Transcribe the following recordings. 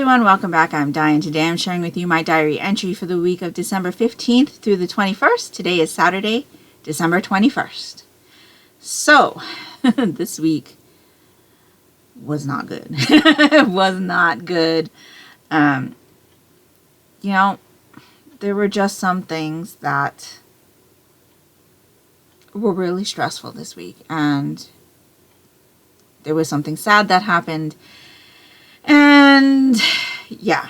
everyone, welcome back. I'm Di, and today I'm sharing with you my diary entry for the week of December 15th through the 21st. Today is Saturday, December 21st. So, this week was not good. It was not good. You know, there were just some things that were really stressful this week, and there was something sad that happened. And yeah,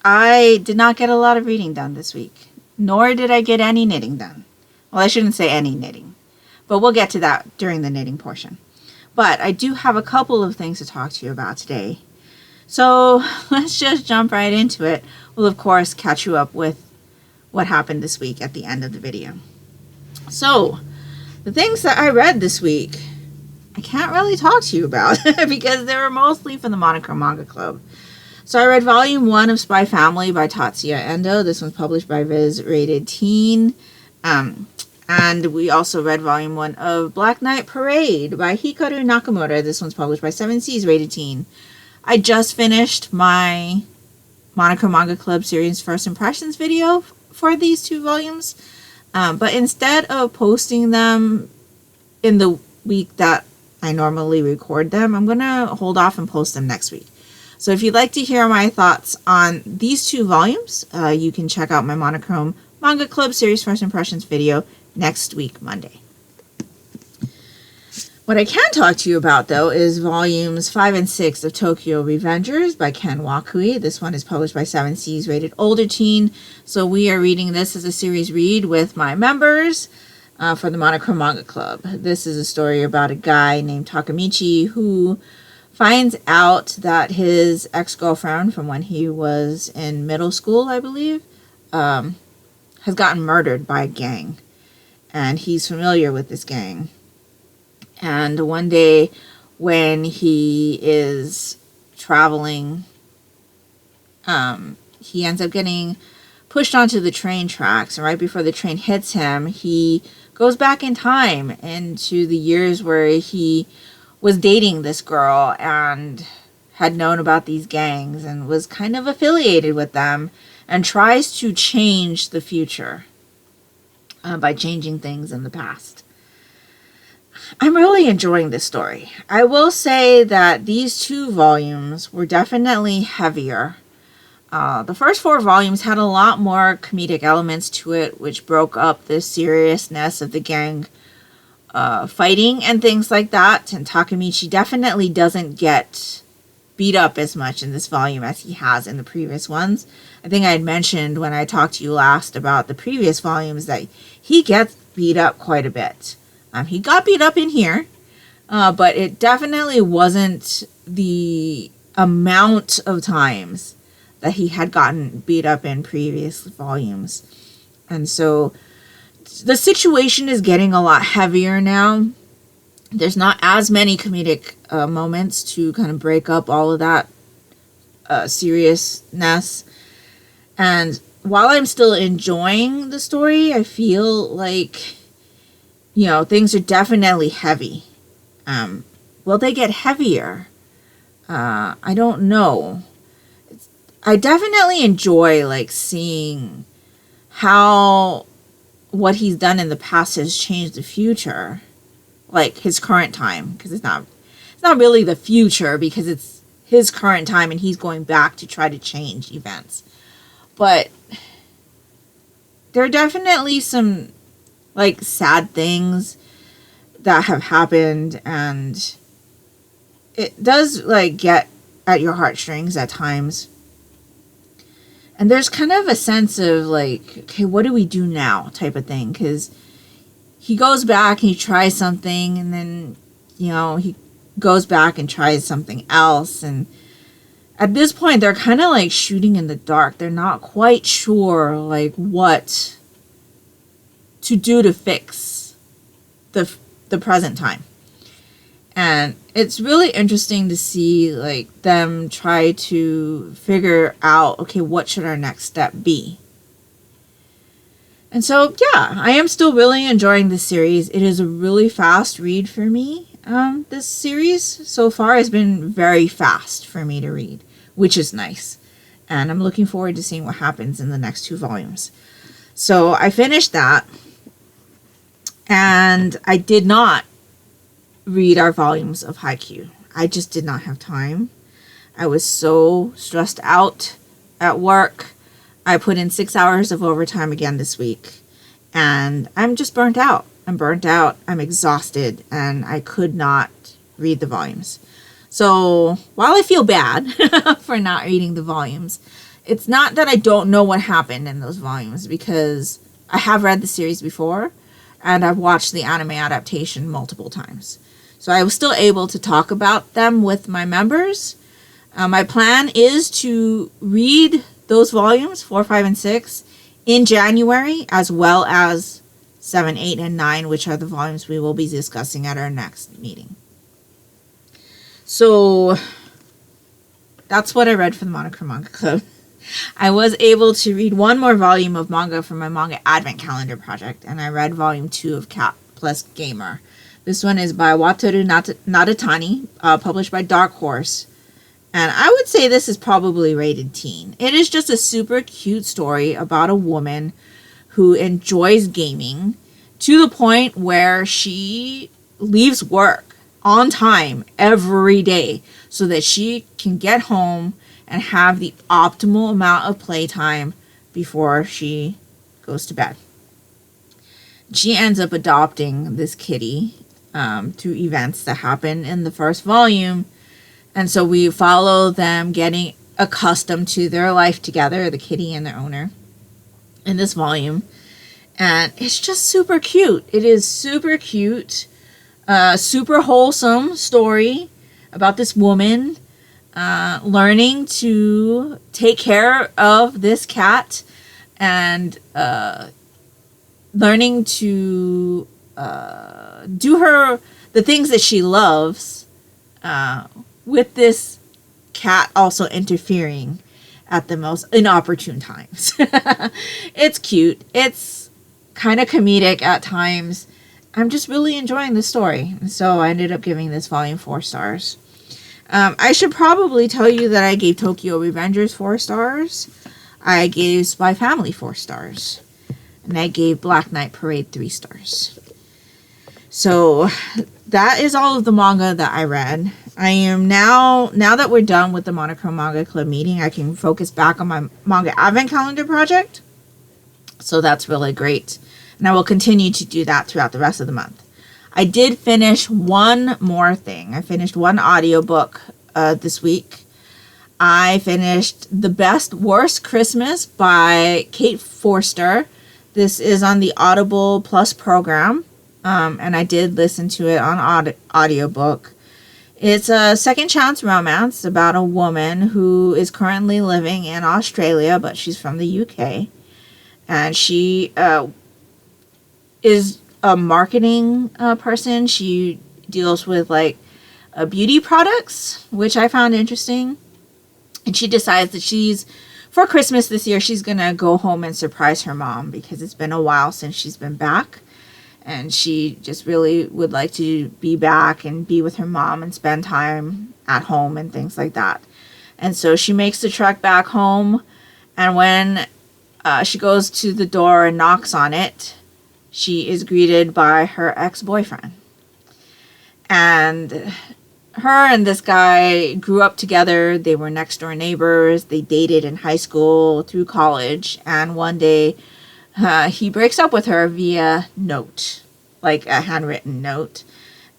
I did not get a lot of reading done this week, nor did I get any knitting done. Well, I shouldn't say any knitting, but we'll get to that during the knitting portion. But I do have a couple of things to talk to you about today. So let's just jump right into it. We'll, of course, catch you up with what happened this week at the end of the video. So, the things that I read this week, I can't really talk to you about because they were mostly from the Manga Club. So I read Volume 1 of Spy Family by Tatsuya Endo. This one's published by Viz Rated Teen. And we also read Volume 1 of Black Knight Parade by Hikaru Nakamura. This one's published by 7 Seas Rated Teen. I just finished my Manga Club series First Impressions video for these two volumes. But instead of posting them in the week that I normally record them, I'm going to hold off and post them next week. So if you'd like to hear my thoughts on these two volumes, you can check out my Monochrome Manga Club series First Impressions video next week, Monday. What I can talk to you about, though, is volumes 5 and 6 of Tokyo Revengers by Ken Wakui. This one is published by 7 Seas Rated Older Teen. So we are reading this as a series read with my members for the Monochrome Manga Club. This is a story about a guy named Takamichi who finds out that his ex-girlfriend from when he was in middle school, I believe, has gotten murdered by a gang. And he's familiar with this gang. And one day when he is traveling, he ends up getting pushed onto the train tracks. And right before the train hits him, he goes back in time into the years where he was dating this girl and had known about these gangs and was kind of affiliated with them and tries to change the future by changing things in the past. I'm really enjoying this story. I will say that these two volumes were definitely heavier. The first 4 volumes had a lot more comedic elements to it, which broke up the seriousness of the gang fighting and things like that. And Takamichi definitely doesn't get beat up as much in this volume as he has in the previous ones. I think I had mentioned when I talked to you last about the previous volumes that he gets beat up quite a bit. He got beat up in here, but it definitely wasn't the amount of times that he had gotten beat up in previous volumes. And so the situation is getting a lot heavier now. There's not as many comedic moments to kind of break up all of that seriousness. And while I'm still enjoying the story, I feel like, you know, things are definitely heavy. Will they get heavier? I don't know. I definitely enjoy, like, seeing how what he's done in the past has changed the future. Like, his current time. Because it's not really the future, because it's his current time and he's going back to try to change events. But there are definitely some, like, sad things that have happened, and it does, like, get at your heartstrings at times. And there's kind of a sense of, like, okay, what do we do now type of thing, because he goes back and he tries something, and then, you know, he goes back and tries something else, and at this point they're kind of like shooting in the dark. They're not quite sure, like, what to do to fix the present time. And it's really interesting to see, like, them try to figure out, okay, what should our next step be? And so, yeah, I am still really enjoying this series. It is a really fast read for me. This series so far has been very fast for me to read, which is nice. And I'm looking forward to seeing what happens in the next 2 volumes. So I finished that, and I did not read our volumes of Haikyuu. I just did not have time. I was so stressed out at work. I put in 6 hours of overtime again this week, and I'm just burnt out. I'm exhausted, and I could not read the volumes. So while I feel bad for not reading the volumes, it's not that I don't know what happened in those volumes, because I have read the series before, and I've watched the anime adaptation multiple times. So I was still able to talk about them with my members. My plan is to read those volumes, 4, 5, and 6, in January, as well as 7, 8, and 9, which are the volumes we will be discussing at our next meeting. So that's what I read for the Monochro Manga Club. I was able to read 1 more volume of manga from my manga advent calendar project, and I read volume 2 of Cat Plus Gamer. This one is by Wataru Nadatani, published by Dark Horse. And I would say this is probably rated teen. It is just a super cute story about a woman who enjoys gaming to the point where she leaves work on time every day so that she can get home and have the optimal amount of playtime before she goes to bed. She ends up adopting this kitty through events that happen in the first volume. And so we follow them getting accustomed to their life together, the kitty and their owner, in this volume. And it's just super cute. It is super cute. Super wholesome story about this woman learning to take care of this cat and learning to do the things that she loves with this cat also interfering at the most inopportune times. It's cute. It's kind of comedic at times. I'm just really enjoying the story. So I ended up giving this volume 4 stars. I should probably tell you that I gave Tokyo Revengers 4 stars. I gave Spy Family 4 stars. And I gave Black Knight Parade 3 stars. So that is all of the manga that I read. I am now that we're done with the Monochro Manga Club meeting, I can focus back on my manga advent calendar project. So that's really great. And I will continue to do that throughout the rest of the month. I did finish one more thing. I finished one audiobook this week. I finished The Best Worst Christmas by Kate Forster. This is on the Audible Plus program. And I did listen to it on audiobook. It's a second chance romance about a woman who is currently living in Australia, but she's from the UK. And she is a marketing person. She deals with beauty products, which I found interesting. And she decides that for Christmas this year, she's going to go home and surprise her mom because it's been a while since she's been back. And she just really would like to be back and be with her mom and spend time at home and things like that. And so she makes the trek back home. And when she goes to the door and knocks on it, she is greeted by her ex-boyfriend. And her and this guy grew up together. They were next door neighbors. They dated in high school through college. And one day, he breaks up with her via note, like a handwritten note.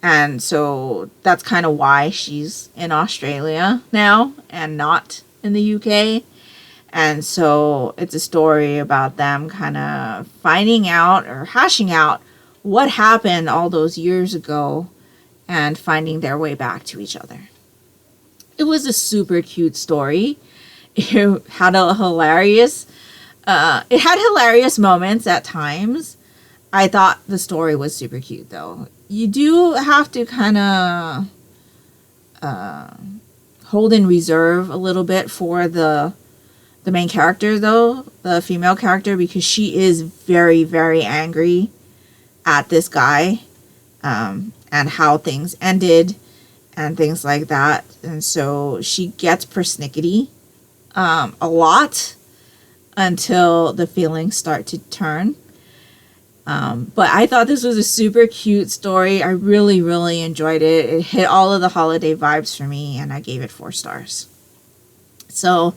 And so that's kind of why she's in Australia now and not in the UK. And so it's a story about them kind of finding out or hashing out what happened all those years ago and finding their way back to each other. It was a super cute story. It had a hilarious moments at times. I thought the story was super cute, though. You do have to kind of hold in reserve a little bit for the main character, though, the female character, because she is very, very angry at this guy and how things ended and things like that. And so she gets persnickety a lot until the feelings start to turn. But I thought this was a super cute story. I really, really enjoyed it. It hit all of the holiday vibes for me, and I gave it 4 stars. So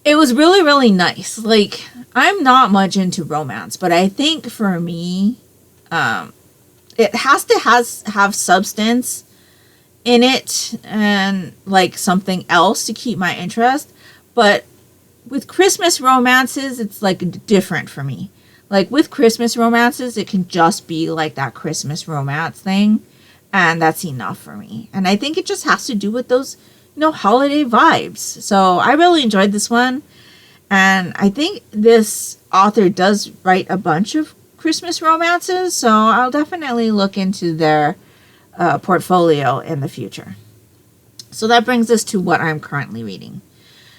it was really, really nice. Like, I'm not much into romance, but I think for me, it has to have substance in it and like something else to keep my interest. But with Christmas romances, it's like different for me. Like with Christmas romances, it can just be like that Christmas romance thing, and that's enough for me. And I think it just has to do with those, holiday vibes. So I really enjoyed this one. And I think this author does write a bunch of Christmas romances, so I'll definitely look into their portfolio in the future. So that brings us to what I'm currently reading.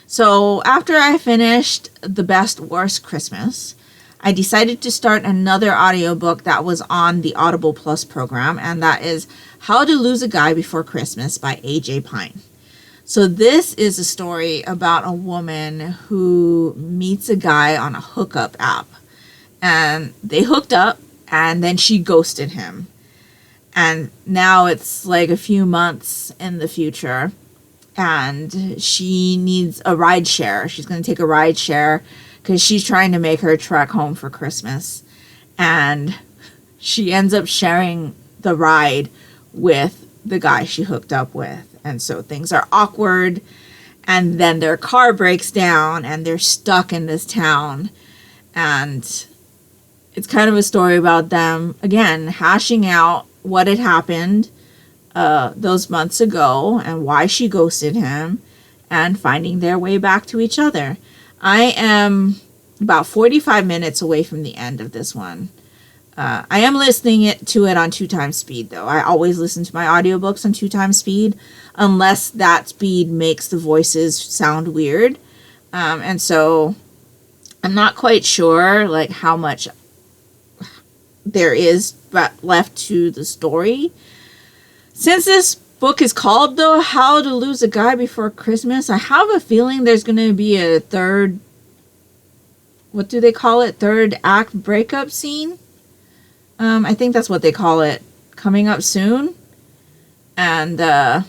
So after I finished The Best Worst Christmas, I decided to start another audiobook that was on the Audible Plus program, and that is How to Lose a Guy Before Christmas by A.J. Pine. So this is a story about a woman who meets a guy on a hookup app. And they hooked up, and then she ghosted him. And now it's like a few months in the future, and she needs a ride share. She's going to take a ride share because she's trying to make her trek home for Christmas. And she ends up sharing the ride with the guy she hooked up with. And so things are awkward. And then their car breaks down and they're stuck in this town. And it's kind of a story about them, again, hashing out what had happened those months ago and why she ghosted him and finding their way back to each other. I am about 45 minutes away from the end of this one. I am listening to it on 2 times speed, though. I always listen to my audiobooks on 2 times speed, unless that speed makes the voices sound weird. And so I'm not quite sure like how much there is left to the story. Since this book is called, though, How to Lose a Guy Before Christmas, I have a feeling there's going to be a third, what do they call it? Third act breakup scene? I think that's what they call it, coming up soon. And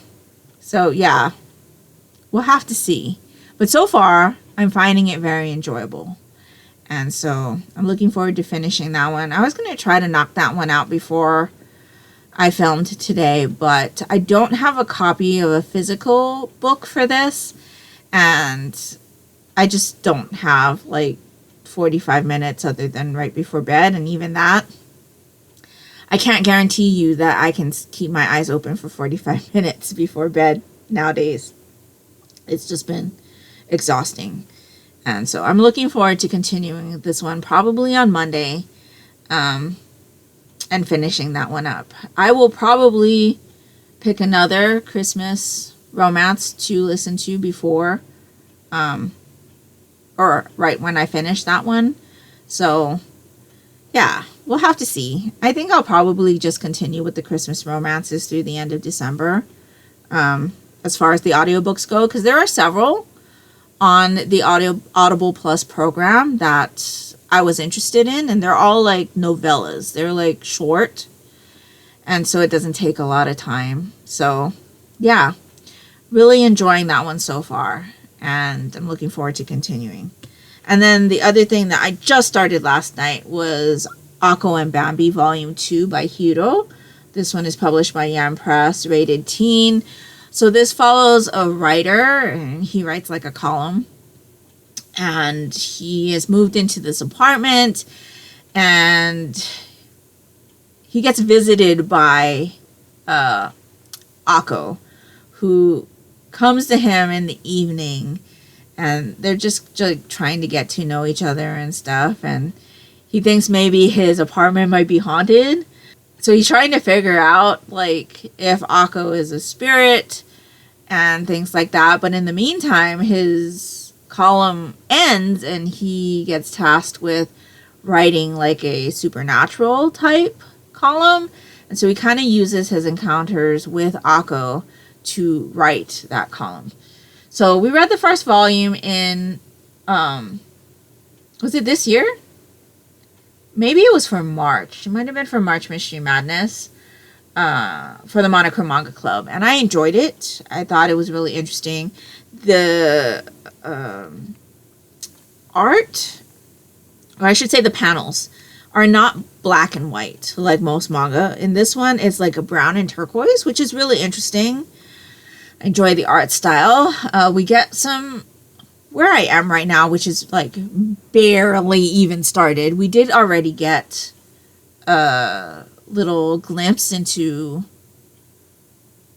so, yeah, we'll have to see. But so far, I'm finding it very enjoyable. And so I'm looking forward to finishing that one. I was going to try to knock that one out before I filmed today, but I don't have a copy of a physical book for this. And I just don't have like 45 minutes other than right before bed. And even that, I can't guarantee you that I can keep my eyes open for 45 minutes before bed nowadays. It's just been exhausting. And so I'm looking forward to continuing this one probably on Monday and finishing that one up. I will probably pick another Christmas romance to listen to before or right when I finish that one. So yeah, we'll have to see. I think I'll probably just continue with the Christmas romances through the end of December as far as the audiobooks go, because there are several on the Audible Plus program that I was interested in, and they're all like novellas. They're like short, and so it doesn't take a lot of time. So yeah, really enjoying that one so far, and I'm looking forward to continuing. And then the other thing that I just started last night was Akko and Bambi Volume 2 by Hikaru. This one is published by Yam Press, rated teen. So this follows a writer, and he writes like a column. And he has moved into this apartment, and he gets visited by Akko, who comes to him in the evening, and they're just like trying to get to know each other and stuff. And he thinks maybe his apartment might be haunted. So he's trying to figure out like if Akko is a spirit and things like that. But in the meantime, his column ends and he gets tasked with writing like a supernatural type column. And so he kind of uses his encounters with Akko to write that column. So we read the first volume in, was it this year? Maybe it was for March. It might have been for March Mystery Madness, for the Monochrome Manga Club. And I enjoyed it. I thought it was really interesting. The art, or I should say the panels, are not black and white like most manga. In this one, it's like a brown and turquoise, which is really interesting. I enjoy the art style. We get some, where I am right now, which is like barely even started. We did already get a little glimpse into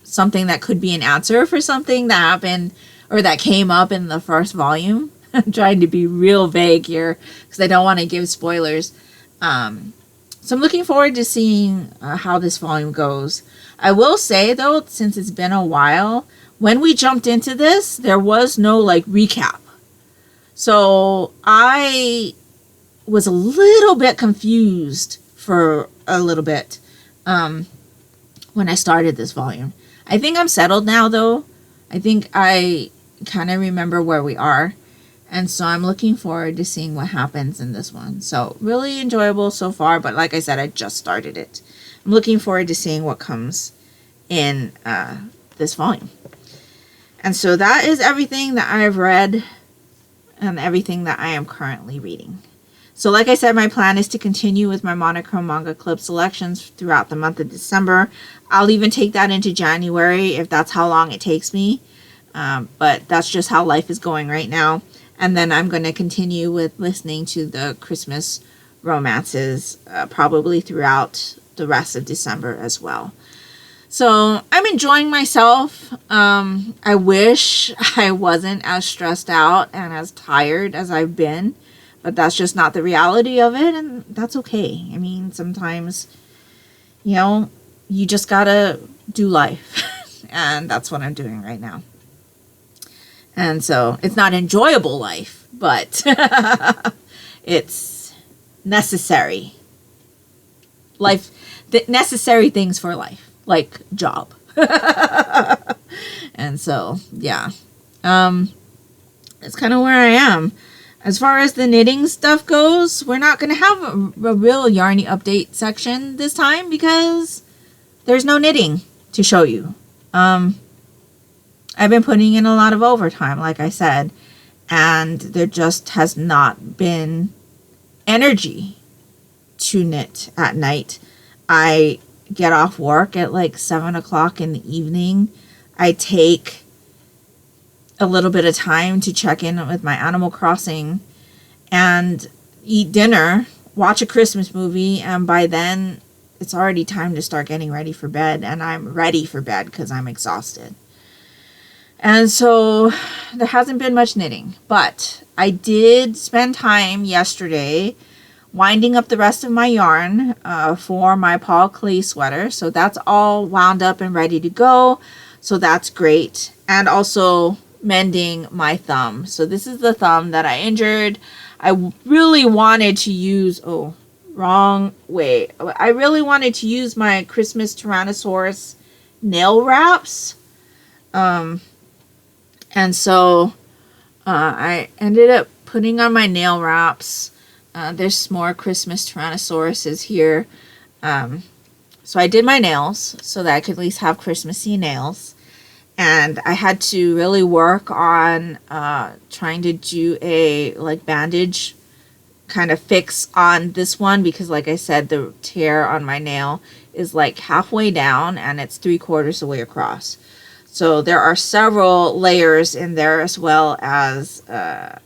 something that could be an answer for something that happened or that came up in the first volume. I'm trying to be real vague here because I don't want to give spoilers. So I'm looking forward to seeing how this volume goes. I will say, though, since it's been a while, when we jumped into this, there was no, like, recap. So I was a little bit confused for a little bit when I started this volume. I think I'm settled now, though. I think I kind of remember where we are. And so I'm looking forward to seeing what happens in this one. So really enjoyable so far. But like I said, I just started it. I'm looking forward to seeing what comes in this volume. And so that is everything that I've read and everything that I am currently reading. So like I said, my plan is to continue with my Monochrome Manga Club selections throughout the month of December. I'll even take that into January if that's how long it takes me. But that's just how life is going right now. And then I'm going to continue with listening to the Christmas romances probably throughout the rest of December as well. So I'm enjoying myself. I wish I wasn't as stressed out and as tired as I've been. But that's just not the reality of it. And that's okay. I mean, sometimes, you know, you just got to do life. And that's what I'm doing right now. And so it's not enjoyable life, but it's necessary. Life, necessary things for life, like job. And so, yeah, that's kind of where I am. As far as the knitting stuff goes, we're not going to have a real Yarnie update section this time because there's no knitting to show you. I've been putting in a lot of overtime, like I said, and there just has not been energy to knit at night. I get off work at like 7 o'clock in the evening. I take a little bit of time to check in with my Animal Crossing and eat dinner, watch a Christmas movie, and by then it's already time to start getting ready for bed, and I'm ready for bed because I'm exhausted. And so there hasn't been much knitting, but I did spend time yesterday winding up the rest of my yarn for my Paul Klee sweater. So that's all wound up and ready to go. So that's great. And also mending my thumb. So this is the thumb that I injured. I really wanted to use, wrong way. I really wanted to use my Christmas Tyrannosaurus nail wraps. And so I ended up putting on my nail wraps. There's some more Christmas Tyrannosauruses here. So I did my nails so that I could at least have Christmassy nails. And I had to really work on trying to do a bandage kind of fix on this one because like I said, the tear on my nail is like halfway down and it's 3/4 the way across. So there are several layers in there as well as a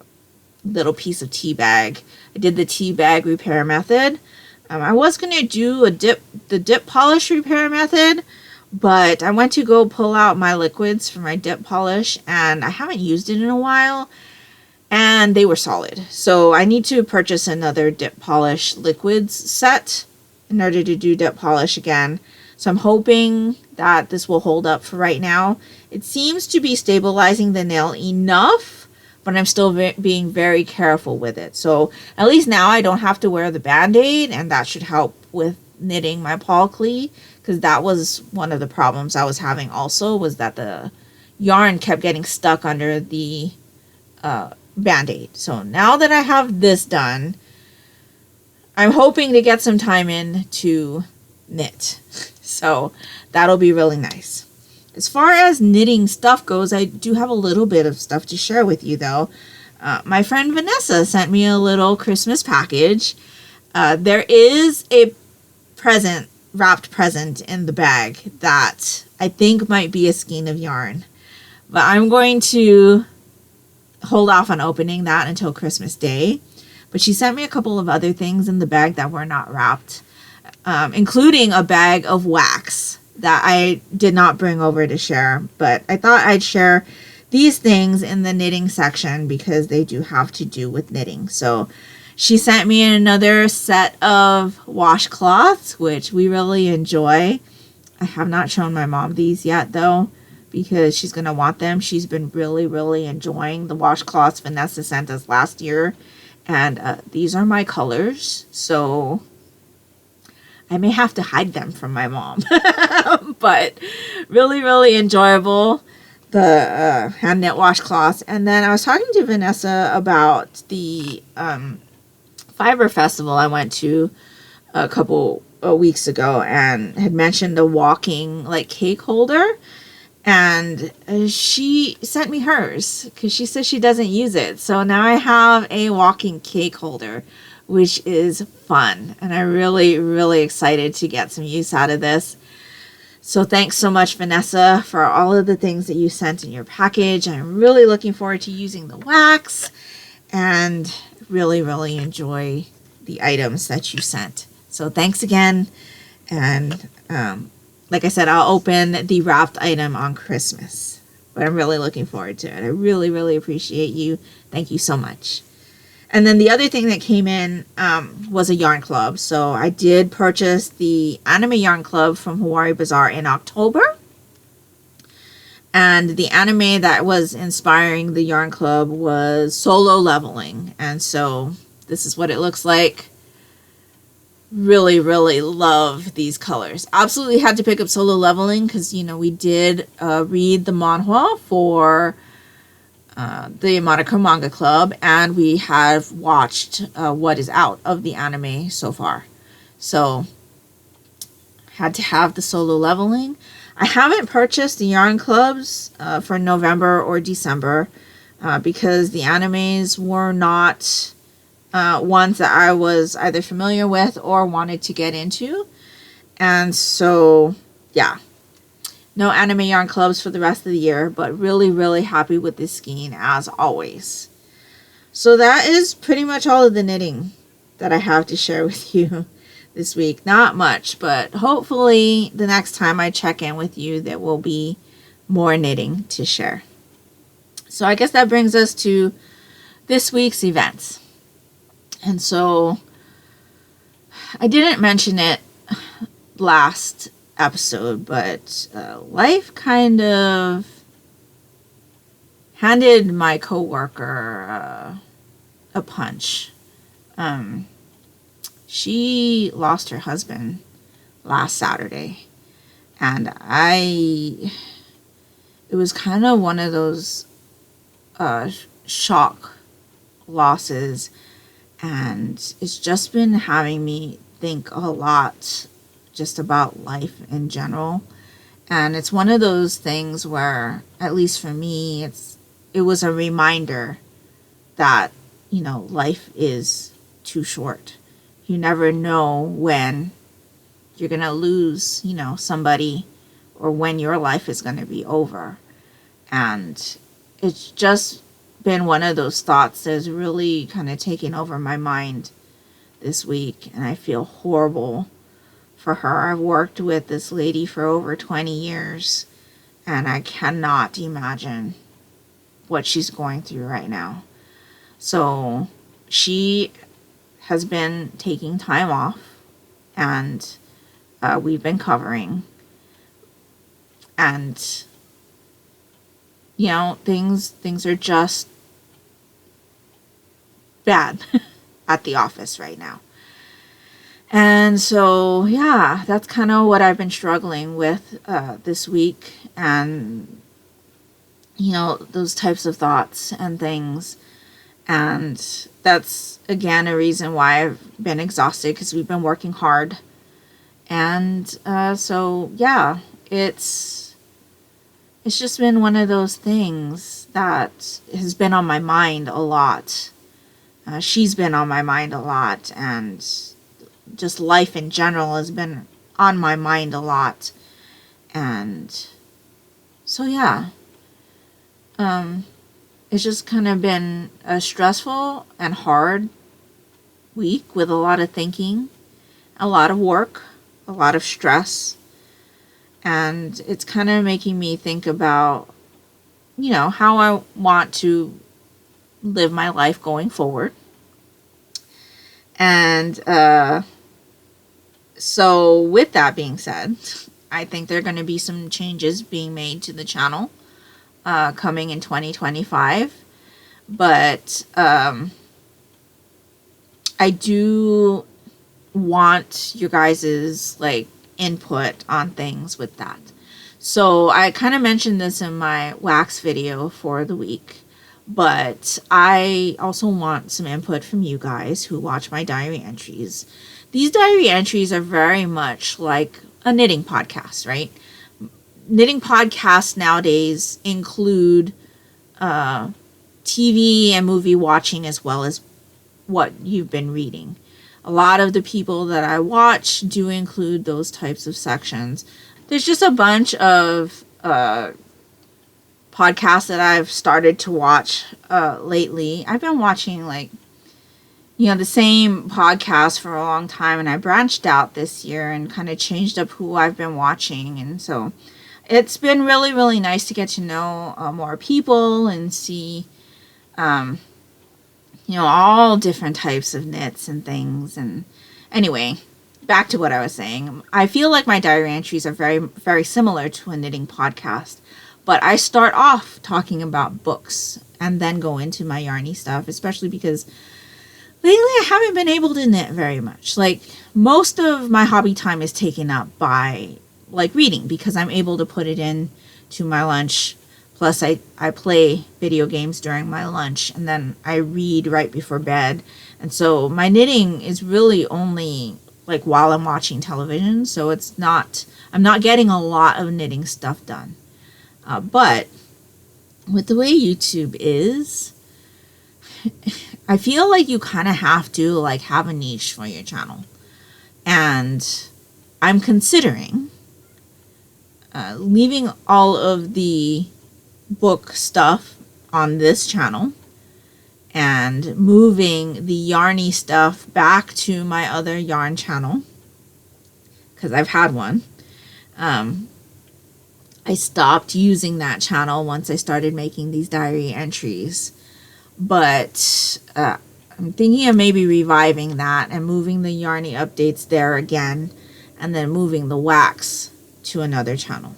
little piece of tea bag. I did the tea bag repair method. I was going to do the dip polish repair method, but I went to go pull out my liquids for my dip polish and I haven't used it in a while and they were solid. So I need to purchase another dip polish liquids set in order to do dip polish again. So I'm hoping that this will hold up for right now. It seems to be stabilizing the nail enough, but I'm still being very careful with it. So at least now I don't have to wear the Band-Aid, and that should help with knitting my Paul Klee, because that was one of the problems I was having also, was that the yarn kept getting stuck under the Band-Aid. So now that I have this done, I'm hoping to get some time in to knit. So that'll be really nice. As far as knitting stuff goes, I do have a little bit of stuff to share with you, though. My friend Vanessa sent me a little Christmas package. There is a wrapped present in the bag that I think might be a skein of yarn. But I'm going to hold off on opening that until Christmas Day. But she sent me a couple of other things in the bag that were not wrapped, including a bag of wax that I did not bring over to share. But I thought I'd share these things in the knitting section because they do have to do with knitting. So she sent me another set of washcloths, which we really enjoy. I have not shown my mom these yet, though, because she's going to want them. She's been really, really enjoying the washcloths Vanessa sent us last year. And these are my colors, so I may have to hide them from my mom. But really, really enjoyable, the hand knit washcloths. And then I was talking to Vanessa about the Fiber Festival I went to a couple of weeks ago, and had mentioned a walking cake holder. And she sent me hers because she says she doesn't use it. So now I have a walking cake holder, which is fun. And I'm really, really excited to get some use out of this. So thanks so much, Vanessa, for all of the things that you sent in your package. I'm really looking forward to using the wax and really, really enjoy the items that you sent. So thanks again. And like I said, I'll open the wrapped item on Christmas. But I'm really looking forward to it. I really, really appreciate you. Thank you so much. And then the other thing that came in was a yarn club. So I did purchase the anime yarn club from Hawari Bazaar in October. And the anime that was inspiring the yarn club was Solo Leveling. And so this is what it looks like. Really, really love these colors. Absolutely had to pick up Solo Leveling because, we did read the manhwa for the Monochrome Manga Club, and we have watched what is out of the anime so far. So, had to have the Solo Leveling. I haven't purchased the yarn clubs for November or December because the animes were not ones that I was either familiar with or wanted to get into. And so, yeah. No anime yarn clubs for the rest of the year, but really, really happy with this skein as always. So that is pretty much all of the knitting that I have to share with you this week. Not much, but hopefully the next time I check in with you, there will be more knitting to share. So I guess that brings us to this week's events. And so I didn't mention it last episode, but life kind of handed my coworker a punch. She lost her husband last Saturday, and it was kind of one of those shock losses. And it's just been having me think a lot just about life in general. And it's one of those things where, at least for me, it was a reminder that, life is too short. You never know when you're going to lose, somebody, or when your life is going to be over. And it's just been one of those thoughts that's really kind of taken over my mind this week, and I feel horrible for her. I've worked with this lady for over 20 years, and I cannot imagine what she's going through right now. So she has been taking time off, and we've been covering, and things are just bad at the office right now. And so, yeah, that's kind of what I've been struggling with this week. And, those types of thoughts and things. And that's, again, a reason why I've been exhausted, because we've been working hard. And so, yeah, it's just been one of those things that has been on my mind a lot. She's been on my mind a lot, and just life in general has been on my mind a lot. And so, yeah, it's just kind of been a stressful and hard week with a lot of thinking, a lot of work, a lot of stress. And it's kind of making me think about, how I want to live my life going forward. And so with that being said, I think there are going to be some changes being made to the channel coming in 2025. But I do want your guys's input on things with that. So I kind of mentioned this in my wax video for the week, but I also want some input from you guys who watch my diary entries. These diary entries are very much like a knitting podcast, right? Knitting podcasts nowadays include TV and movie watching as well as what you've been reading. A lot of the people that I watch do include those types of sections. There's just a bunch of podcasts that I've started to watch lately. I've been watching the same podcast for a long time, and I branched out this year and kind of changed up who I've been watching. And so it's been really, really nice to get to know more people and see all different types of knits and things. And anyway, back to what I was saying. I feel like my diary entries are very, very similar to a knitting podcast, but I start off talking about books and then go into my Yarnie stuff, especially because lately I haven't been able to knit very much. Most of my hobby time is taken up by reading, because I'm able to put it in to my lunch. Plus, I play video games during my lunch, and then I read right before bed. And so my knitting is really only while I'm watching television. So I'm not getting a lot of knitting stuff done. But with the way YouTube is, I feel like you kind of have to have a niche for your channel. And I'm considering leaving all of the book stuff on this channel and moving the Yarnie stuff back to my other yarn channel, because I've had one. I stopped using that channel once I started making these diary entries, but I'm thinking of maybe reviving that and moving the Yarnie updates there again, and then moving the wax to another channel.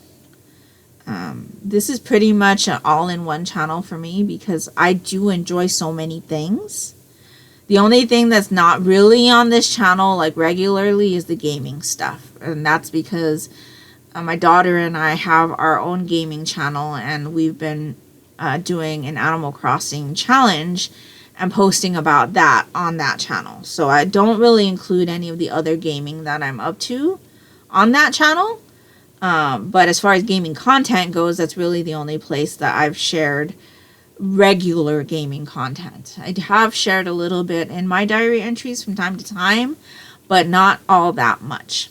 This is pretty much an all-in-one channel for me, because I do enjoy so many things. The only thing that's not really on this channel regularly is the gaming stuff, and that's because my daughter and I have our own gaming channel, and we've been doing an Animal Crossing challenge and posting about that on that channel. So I don't really include any of the other gaming that I'm up to on that channel. But as far as gaming content goes, that's really the only place that I've shared regular gaming content. I have shared a little bit in my diary entries from time to time, but not all that much.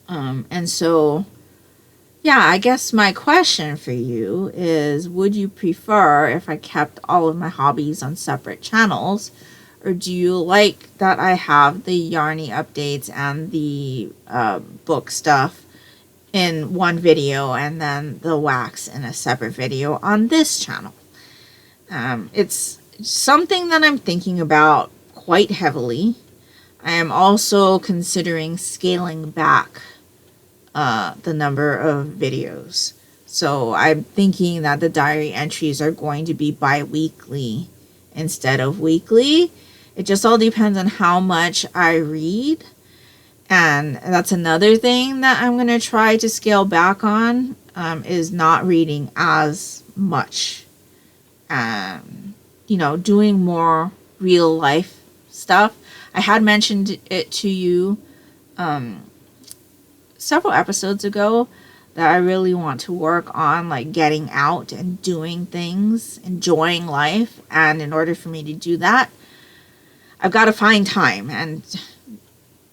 And so, yeah, I guess my question for you is, would you prefer if I kept all of my hobbies on separate channels, or do you like that I have the Yarnie updates and the book stuff in one video and then the wax in a separate video on this channel? It's something that I'm thinking about quite heavily. I am also considering scaling back the number of videos. So I'm thinking that the diary entries are going to be bi-weekly instead of weekly. It just all depends on how much I read. And that's another thing that I'm going to try to scale back on, is not reading as much. Doing more real life stuff. I had mentioned it to you several episodes ago that I really want to work on, like, getting out and doing things, enjoying life. And in order for me to do that, I've got to find time. And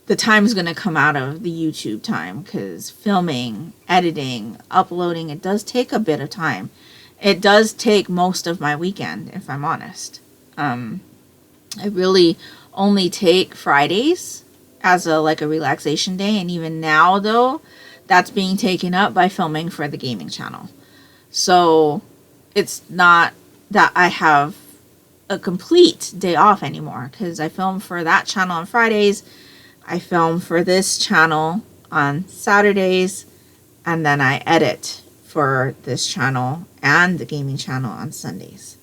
the time's going to come out of the YouTube time, because filming, editing, uploading, it does take a bit of time. It does take most of my weekend, if I'm honest. I really only take Fridays as a relaxation day. And even now, though, that's being taken up by filming for the gaming channel. So it's not that I have a complete day off anymore, because I film for that channel on Fridays, I film for this channel on Saturdays, and then I edit for this channel and the gaming channel on Sundays.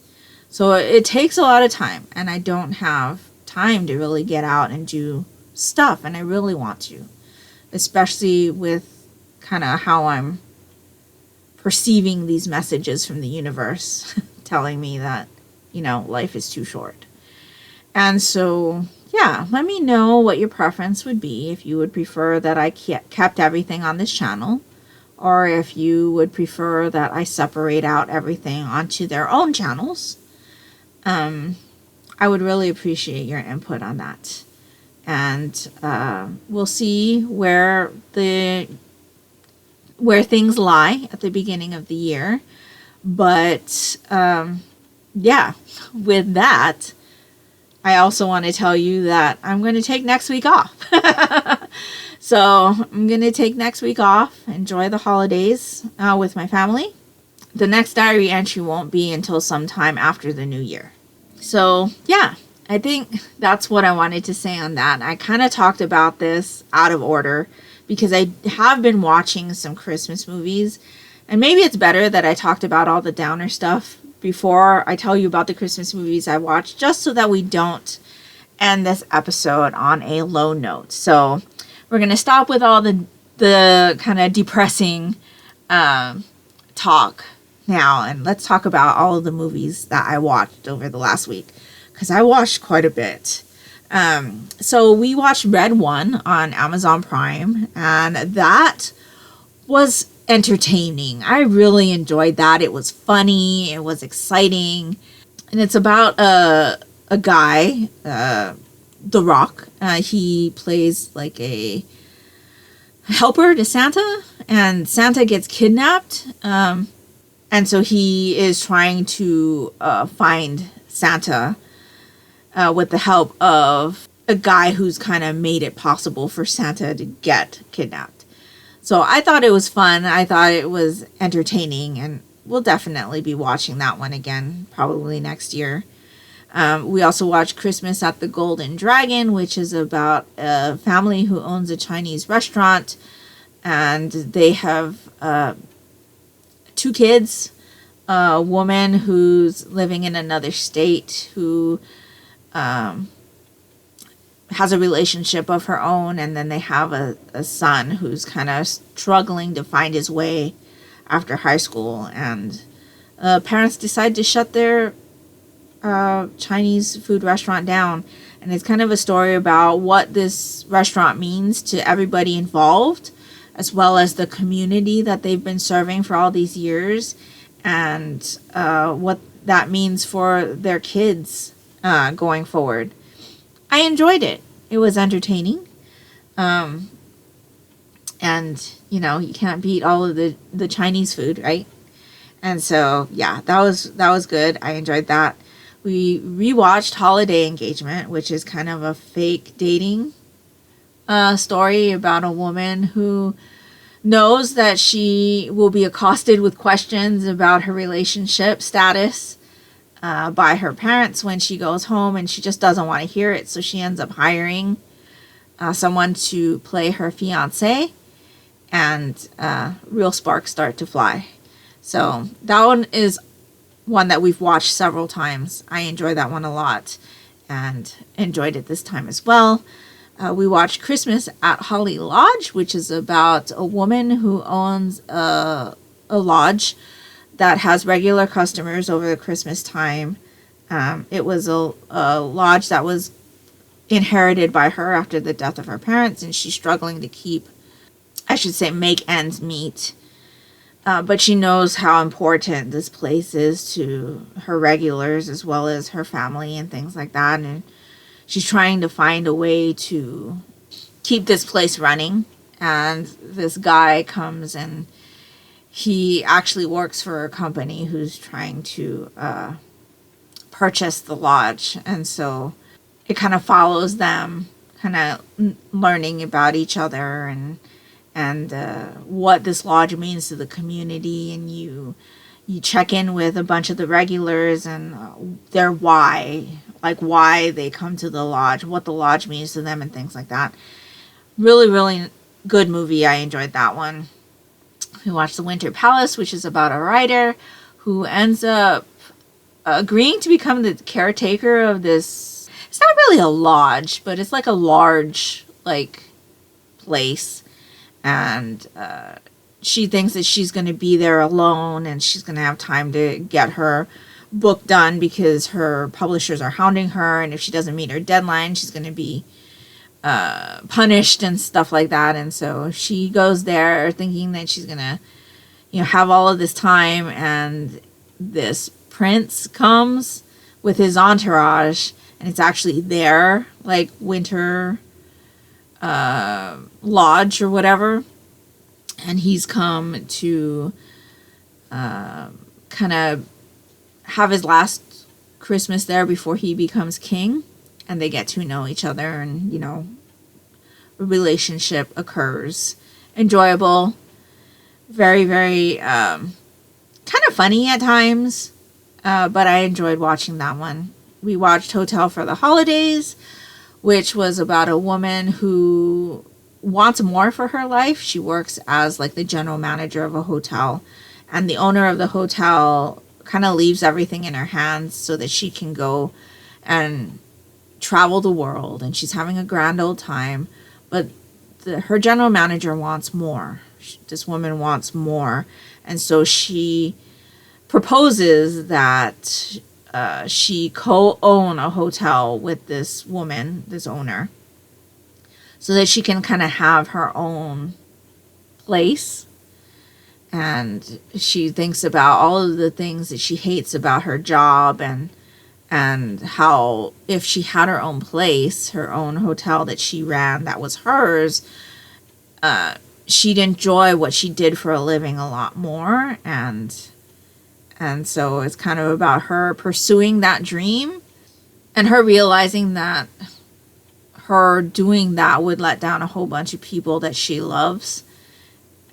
So it takes a lot of time, and I don't have time to really get out and do stuff, and I really want to, especially with kind of how I'm perceiving these messages from the universe telling me that, life is too short. And so, yeah, let me know what your preference would be, if you would prefer that I kept everything on this channel, or if you would prefer that I separate out everything onto their own channels. I would really appreciate your input on that. And we'll see where things lie at the beginning of the year. But yeah, with that, I also want to tell you that I'm going to take next week off. So I'm going to take next week off, enjoy the holidays with my family. The next diary entry won't be until sometime after the new year. So yeah, I think that's what I wanted to say on that. I kind of talked about this out of order because I have been watching some Christmas movies, and maybe it's better that I talked about all the downer stuff before I tell you about the Christmas movies I watched, just so that we don't end this episode on a low note. So we're going to stop with all the kind of depressing talk now, and let's talk about all of the movies that I watched over the last week, because I watched quite a bit. So we watched Red One on Amazon Prime, and that was entertaining. I really enjoyed that. It was funny. It was exciting. And it's about a guy, The Rock. He plays like a helper to Santa, and Santa gets kidnapped. And so he is trying to find Santa with the help of a guy who's kind of made it possible for Santa to get kidnapped. So I thought it was fun. I thought it was entertaining, and we'll definitely be watching that one again, probably next year. We also watched Christmas at the Golden Dragon, which is about a family who owns a Chinese restaurant, and they have 2 kids, a woman who's living in another state who has a relationship of her own, and then they have a son who's kind of struggling to find his way after high school, and parents decide to shut their Chinese food restaurant down. And it's kind of a story about what this restaurant means to everybody involved, as well as the community that they've been serving for all these years, and what that means for their kids going forward. I enjoyed it. It was entertaining. And, you can't beat all of the Chinese food, right? And so, yeah, that was good. I enjoyed that. We rewatched Holiday Engagement, which is kind of a fake dating story about a woman who knows that she will be accosted with questions about her relationship status by her parents when she goes home, and she just doesn't want to hear it. So she ends up hiring someone to play her fiance, and real sparks start to fly. So that one is one that we've watched several times. I enjoy that one a lot, and enjoyed it this time as well. We watched Christmas at Holly Lodge, which is about a woman who owns a lodge that has regular customers over the Christmas time. It was a lodge that was inherited by her after the death of her parents, and she's struggling to make ends meet. But she knows how important this place is to her regulars as well as her family and things like that. And she's trying to find a way to keep this place running. And this guy comes, and he actually works for a company who's trying to purchase the lodge. And so it kind of follows them kind of learning about each other and what this lodge means to the community. And you check in with a bunch of the regulars and their why they come to the lodge, what the lodge means to them, and things like that. Really, really good movie. I enjoyed that one. We watched The Winter Palace, which is about a writer who ends up agreeing to become the caretaker of this. It's not really a lodge, but it's like a large place. And she thinks that she's going to be there alone, and she's going to have time to get her book done because her publishers are hounding her, and if she doesn't meet her deadline, she's going to be punished and stuff like that. And so she goes there thinking that she's going to have all of this time, and this prince comes with his entourage, and it's actually their winter lodge or whatever, and he's come to kind of have his last Christmas there before he becomes king, and they get to know each other, and a relationship occurs. Enjoyable, very, very kind of funny at times, but I enjoyed watching that one. We watched Hotel for the Holidays, which was about a woman who wants more for her life. She works as the general manager of a hotel, and the owner of the hotel kind of leaves everything in her hands so that she can go and travel the world, and she's having a grand old time. But her general manager wants more. This woman wants more, and so she proposes that she co-own a hotel with this woman, this owner, so that she can kind of have her own place. And she thinks about all of the things that she hates about her job, and how if she had her own place, her own hotel that she ran that was hers, she'd enjoy what she did for a living a lot more. And so it's kind of about her pursuing that dream, and her realizing that her doing that would let down a whole bunch of people that she loves,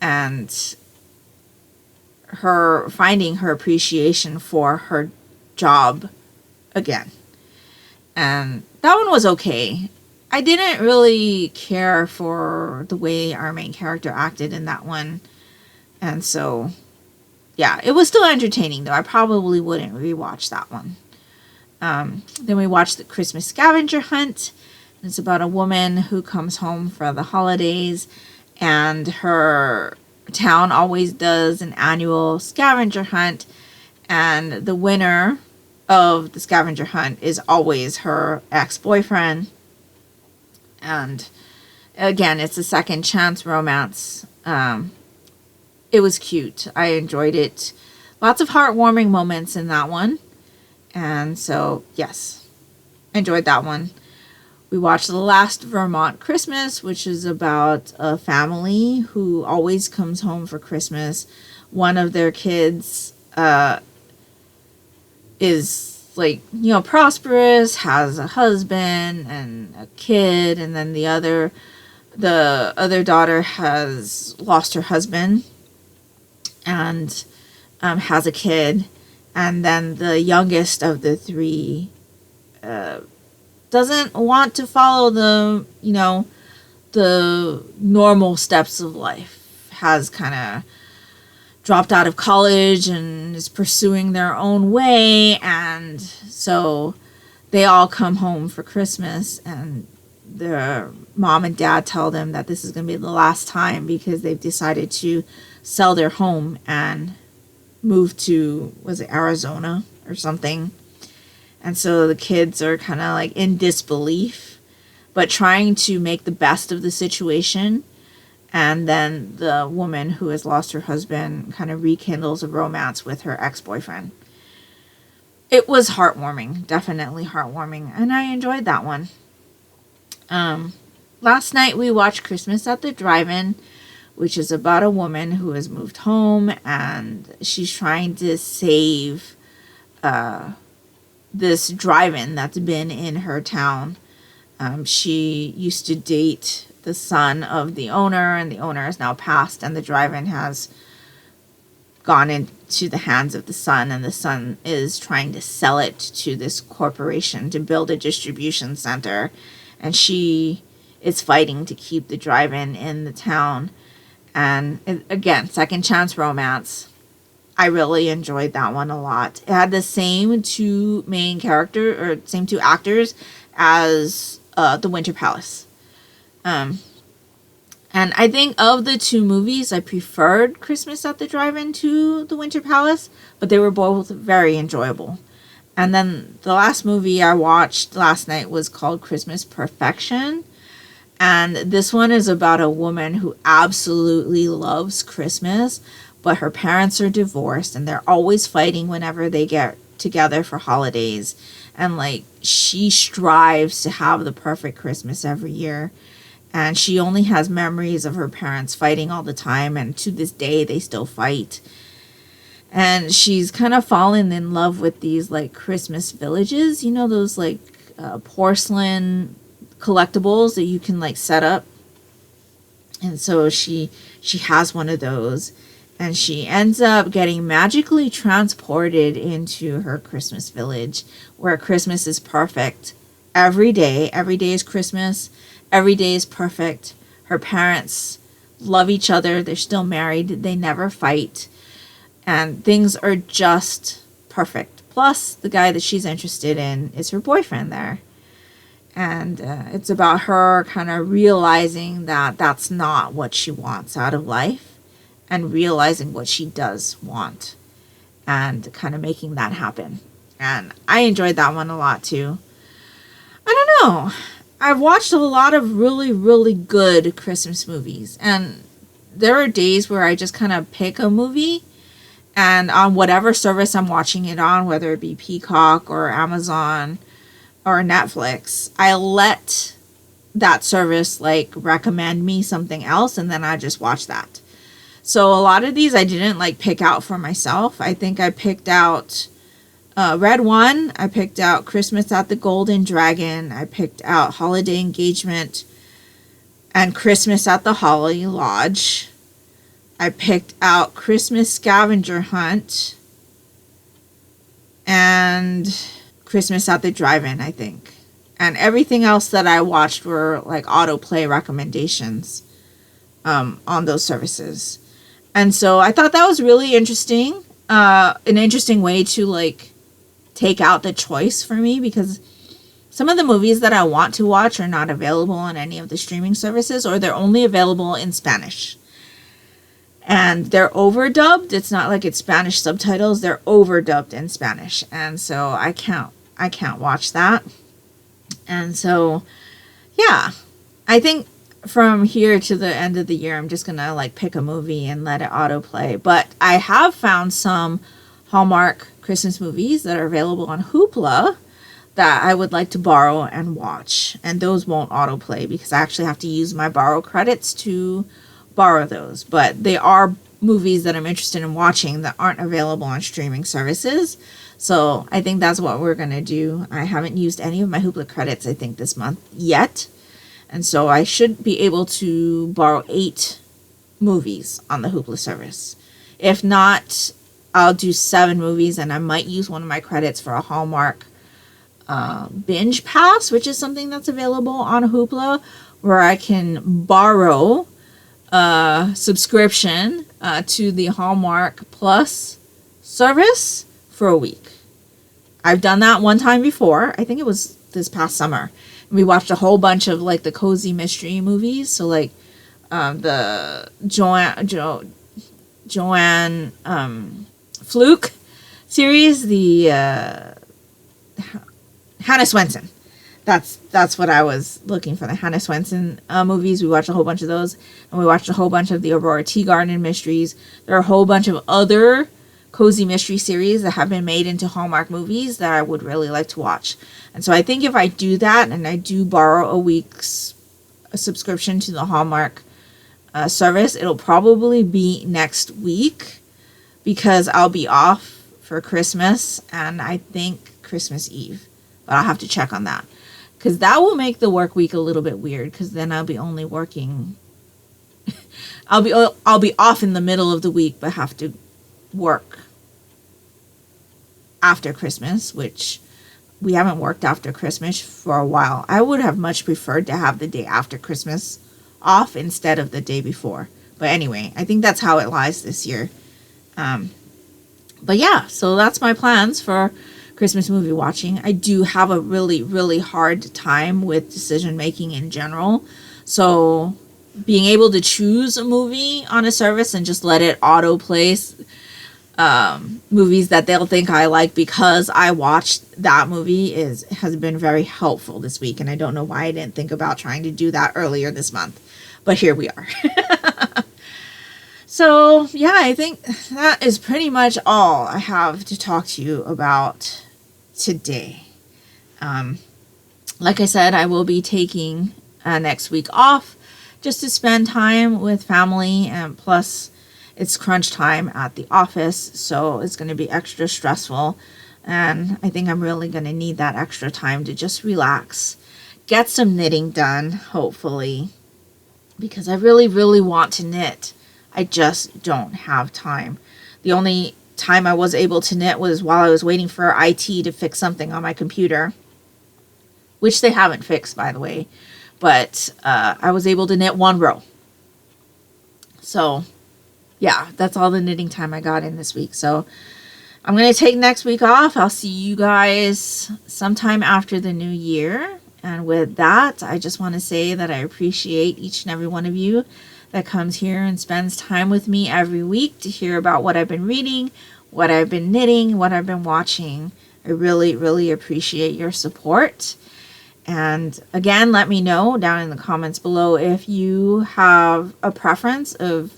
and her finding her appreciation for her job again. And that one was okay. I didn't really care for the way our main character acted in that one. And so, yeah, it was still entertaining, though. I probably wouldn't rewatch that one. Then we watched The Christmas Scavenger Hunt. It's about a woman who comes home for the holidays, and her town always does an annual scavenger hunt, and the winner of the scavenger hunt is always her ex-boyfriend. And again, it's a second chance romance. It was cute. I enjoyed it. Lots of heartwarming moments in that one. And so, yes, enjoyed that one. We watched The Last Vermont Christmas, which is about a family who always comes home for Christmas. One of their kids is prosperous, has a husband and a kid, and then the other daughter has lost her husband and has a kid, and then the youngest of the three doesn't want to follow the normal steps of life, has kind of dropped out of college and is pursuing their own way. And so they all come home for Christmas, and the mom and dad tell them that this is going to be the last time because they've decided to sell their home and move to, was it Arizona or something? And so the kids are kind of like in disbelief, but trying to make the best of the situation. And then the woman who has lost her husband kind of rekindles a romance with her ex-boyfriend. It was heartwarming, definitely heartwarming, and I enjoyed that one. Last night we watched Christmas at the Drive-In, which is about a woman who has moved home and she's trying to save this drive-in that's been in her town. She used to date the son of the owner, and the owner has now passed, and the drive-in has gone into the hands of the son, and the son is trying to sell it to this corporation to build a distribution center, and she is fighting to keep the drive-in in the town. And again, second chance romance. I really enjoyed that one a lot. It had the same two actors as The Winter Palace. And I think of the two movies, I preferred Christmas at the Drive-In to The Winter Palace, but they were both very enjoyable. And then the last movie I watched last night was called Christmas Perfection. And this one is about a woman who absolutely loves Christmas, but her parents are divorced and they're always fighting whenever they get together for holidays. And like, she strives to have the perfect Christmas every year. And she only has memories of her parents fighting all the time. And to this day, they still fight. And she's kind of fallen in love with these like Christmas villages. You know, those like porcelain collectibles that you can like set up. And so she has one of those. And she ends up getting magically transported into her Christmas village where Christmas is perfect. Every day is Christmas. Every day is perfect. Her parents love each other. They're still married. They never fight. And things are just perfect. Plus, the guy that she's interested in is her boyfriend there. And it's about her kind of realizing that that's not what she wants out of life. And realizing what she does want. And kind of making that happen. And I enjoyed that one a lot too. I don't know. I've watched a lot of really, really good Christmas movies. And there are days where I just kind of pick a movie. And on whatever service I'm watching it on, whether it be Peacock or Amazon or Netflix, I let that service like recommend me something else. And then I just watch that. So a lot of these I didn't like pick out for myself. I think I picked out Red One. I picked out Christmas at the Golden Dragon. I picked out Holiday Engagement and Christmas at the Holly Lodge. I picked out Christmas Scavenger Hunt and Christmas at the Drive-In, I think. And everything else that I watched were like autoplay recommendations on those services. And so I thought that was really interesting. An interesting way to like take out the choice for me, because some of the movies that I want to watch are not available on any of the streaming services, or they're only available in Spanish. And they're overdubbed. It's not like it's Spanish subtitles. They're overdubbed in Spanish. And so I can't watch that. And so, yeah, I think from here to the end of the year, I'm just going to like pick a movie and let it autoplay. But I have found some Hallmark Christmas movies that are available on Hoopla that I would like to borrow and watch. And those won't autoplay because I actually have to use my borrow credits to borrow those. But they are movies that I'm interested in watching that aren't available on streaming services. So I think that's what we're going to do. I haven't used any of my Hoopla credits, I think, this month yet. And so I should be able to borrow 8 movies on the Hoopla service. If not, I'll do 7 movies, and I might use one of my credits for a Hallmark binge pass, which is something that's available on Hoopla, where I can borrow a subscription to the Hallmark Plus service for a week. I've done that one time before. I think it was this past summer. We watched a whole bunch of like the cozy mystery movies. So like the Joanne Fluke series, the Hannah Swenson. That's what I was looking for, the Hannah Swenson movies. We watched a whole bunch of those, and we watched a whole bunch of the Aurora Teagarden mysteries. There are a whole bunch of other cozy mystery series that have been made into Hallmark movies that I would really like to watch. And so I think if I do that, and I do borrow a week's subscription to the Hallmark service, it'll probably be next week, because I'll be off for Christmas and I think Christmas Eve. But I'll have to check on that, because that will make the work week a little bit weird, because then I'll be only working I'll be off in the middle of the week, but have to work after Christmas, which we haven't worked after Christmas for a while. I would have much preferred to have the day after Christmas off instead of the day before. But anyway, I think that's how it lies this year. But yeah, so that's my plans for Christmas movie watching. I do have a really, really hard time with decision making in general. So being able to choose a movie on a service and just let it auto place movies that they'll think I like because I watched that movie has been very helpful this week. And I don't know why I didn't think about trying to do that earlier this month. But here we are. So, yeah, I think that is pretty much all I have to talk to you about today. Like I said, I will be taking next week off just to spend time with family, and plus it's crunch time at the office, so it's going to be extra stressful, and I think I'm really going to need that extra time to just relax, get some knitting done, hopefully, because I really, really want to knit. I just don't have time. The only time I was able to knit was while I was waiting for IT to fix something on my computer, which they haven't fixed, by the way. But I was able to knit one row. So, yeah, that's all the knitting time I got in this week. So, I'm going to take next week off. I'll see you guys sometime after the new year. And with that, I just want to say that I appreciate each and every one of you that comes here and spends time with me every week to hear about what I've been reading, what I've been knitting, what I've been watching. I really, really appreciate your support. And again, let me know down in the comments below if you have a preference of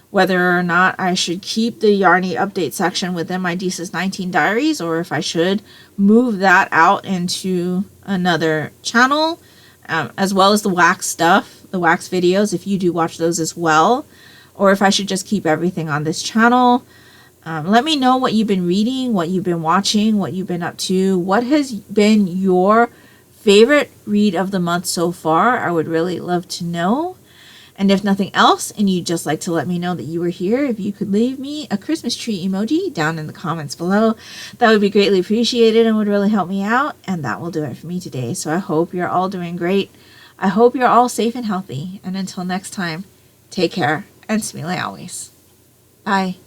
whether or not I should keep the Yarnie update section within my Disis19 diaries, or if I should move that out into another channel, as well as the wax stuff, the wax videos, if you do watch those as well, or if I should just keep everything on this channel. Let me know what you've been reading, what you've been watching, what you've been up to, what has been your favorite read of the month so far. I would really love to know. And if nothing else, and you'd just like to let me know that you were here, if you could leave me a Christmas tree emoji down in the comments below, that would be greatly appreciated and would really help me out. And that will do it for me today. So I hope you're all doing great. I hope you're all safe and healthy. And until next time, take care and smile always. Bye.